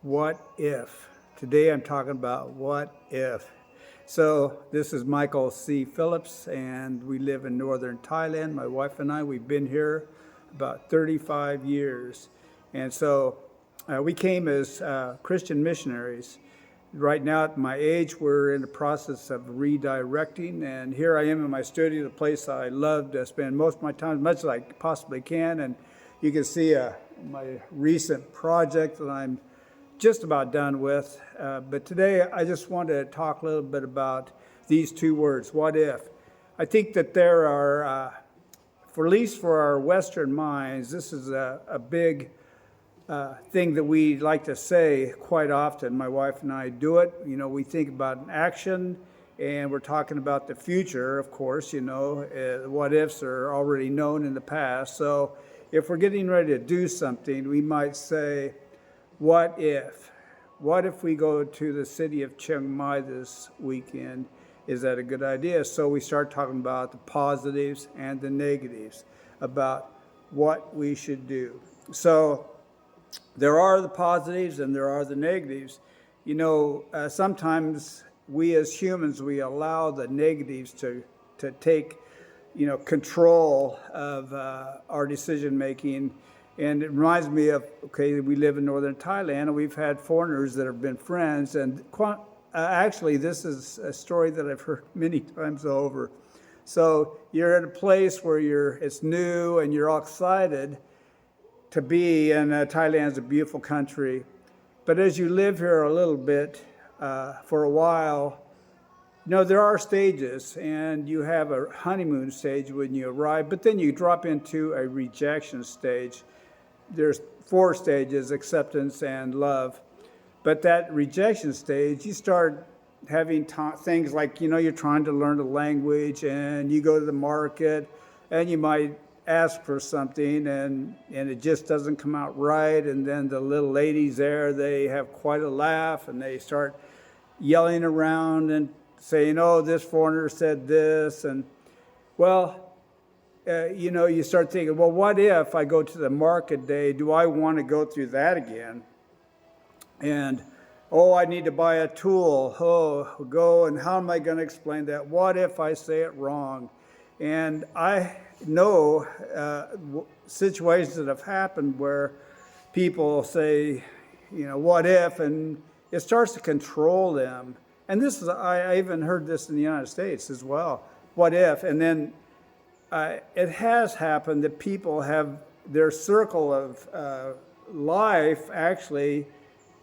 What if? Today I'm talking about what if. So this is Michael C. Phillips, and we live in northern Thailand. My wife and I, we've been here about 35 years. And so we came as Christian missionaries. Right now, at my age, we're in the process of redirecting, and here I am in my studio, the place I love to spend most of my time, as much as I possibly can. And you can see my recent project that I'm just about done with. But today, I just want to talk a little bit about these two words, what if. I think that there are, for at least for our Western minds, this is a big thing that we like to say quite often. My wife and I do it. You know, we think about an action, and we're talking about the future, of course. You know, what ifs are already known in the past. So if we're getting ready to do something, we might say, what if? What if we go to the city of Chiang Mai this weekend? Is that a good idea? So we start talking about the positives and the negatives, about what we should do. So there are the positives and there are the negatives. You know, sometimes we as humans, we allow the negatives to take, control of our decision making. And it reminds me of, okay, we live in northern Thailand, and we've had foreigners that have been friends. And actually, this is a story that I've heard many times over. So you're at a place where it's new and you're all excited to be, and Thailand's a beautiful country. But as you live here a little bit, for a while, there are stages, and you have a honeymoon stage when you arrive, but then you drop into a rejection stage. There's 4 stages: acceptance and love. But that rejection stage, you start having things like, you're trying to learn the language, and you go to the market, and you might ask for something, and it just doesn't come out right. And then the little ladies there, they have quite a laugh, and they start yelling around and saying, oh, this foreigner said this. And well, you start thinking, well, what if I go to the market day? Do I want to go through that again? And, oh, I need to buy a tool. Oh, go, and how am I going to explain that? What if I say it wrong? And I know situations that have happened where people say, what if? And it starts to control them. And this is, I even heard this in the United States as well. What if? And then it has happened that people have their circle of life actually,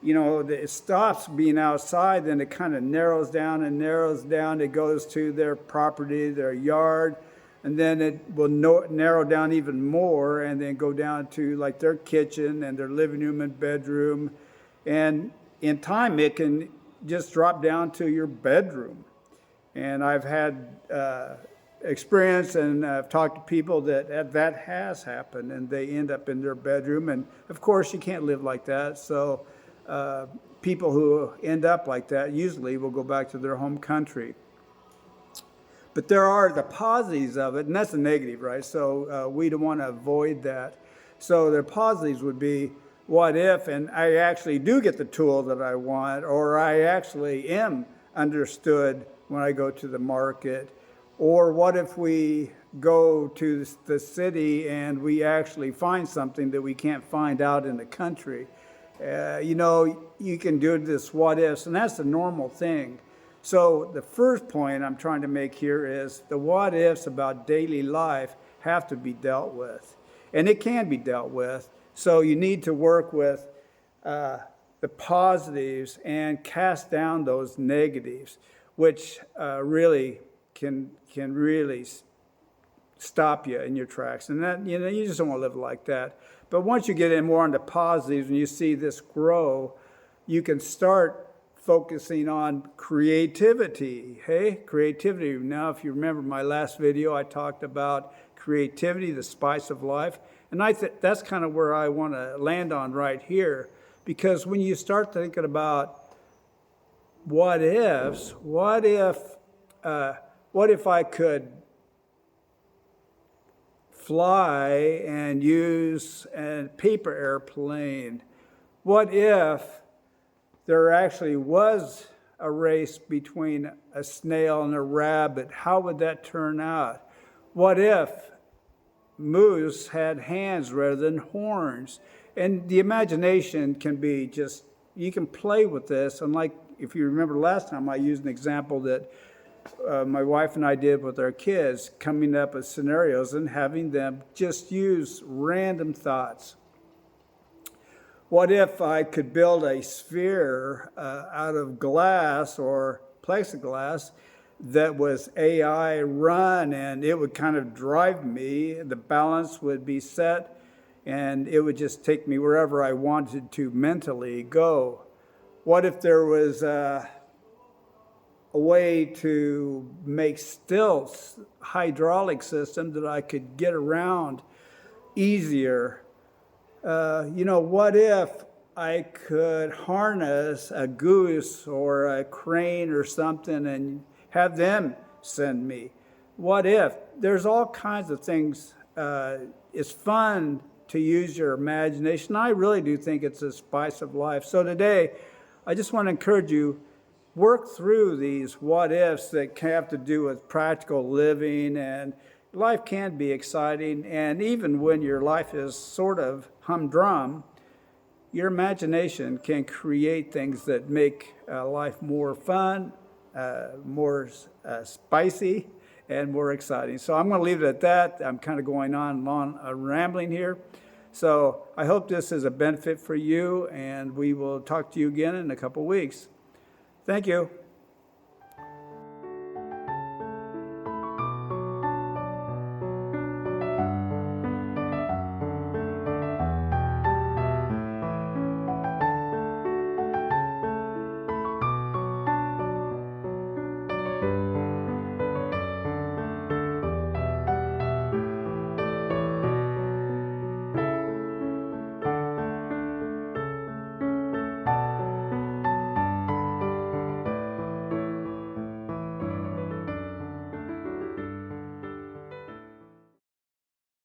it stops being outside, then it kind of narrows down and narrows down. It goes to their property, their yard, and then it will narrow down even more, and then go down to like their kitchen and their living room and bedroom. And in time, it can just drop down to your bedroom. And I've had experience, and I've talked to people that has happened, and they end up in their bedroom. And of course, you can't live like that. So people who end up like that usually will go back to their home country. But there are the positives of it, and that's the negative, right? So we don't want to avoid that. So the positives would be, what if, and I actually do get the tool that I want, or I actually am understood when I go to the market? Or what if we go to the city and we actually find something that we can't find out in the country? You can do this what ifs, and that's the normal thing. So the first point I'm trying to make here is the what ifs about daily life have to be dealt with. And it can be dealt with. So you need to work with the positives and cast down those negatives, which really can really stop you in your tracks. And that, you just don't want to live like that. But once you get in more on the positives and you see this grow, you can start focusing on creativity. Hey, creativity. Now, if you remember my last video, I talked about creativity, the spice of life. And I think that's kind of where I want to land on right here. Because when you start thinking about what ifs, what if I could fly and use a paper airplane? What if there actually was a race between a snail and a rabbit, how would that turn out? What if moose had hands rather than horns? And the imagination can be just, you can play with this. And like, if you remember last time, I used an example that my wife and I did with our kids, coming up with scenarios and having them just use random thoughts. What if I could build a sphere out of glass or plexiglass that was AI run, and it would kind of drive me, the balance would be set, and it would just take me wherever I wanted to mentally go? What if there was a way to make stilts, hydraulic system that I could get around easier? What if I could harness a goose or a crane or something and have them send me? What if? There's all kinds of things. It's fun to use your imagination. I really do think it's a spice of life. So today, I just want to encourage you, work through these what ifs that have to do with practical living, and life can be exciting. And even when your life is sort of humdrum, your imagination can create things that make life more fun, more spicy, and more exciting. So I'm going to leave it at that. I'm kind of going on rambling here. So I hope this is a benefit for you, and we will talk to you again in a couple weeks. Thank you.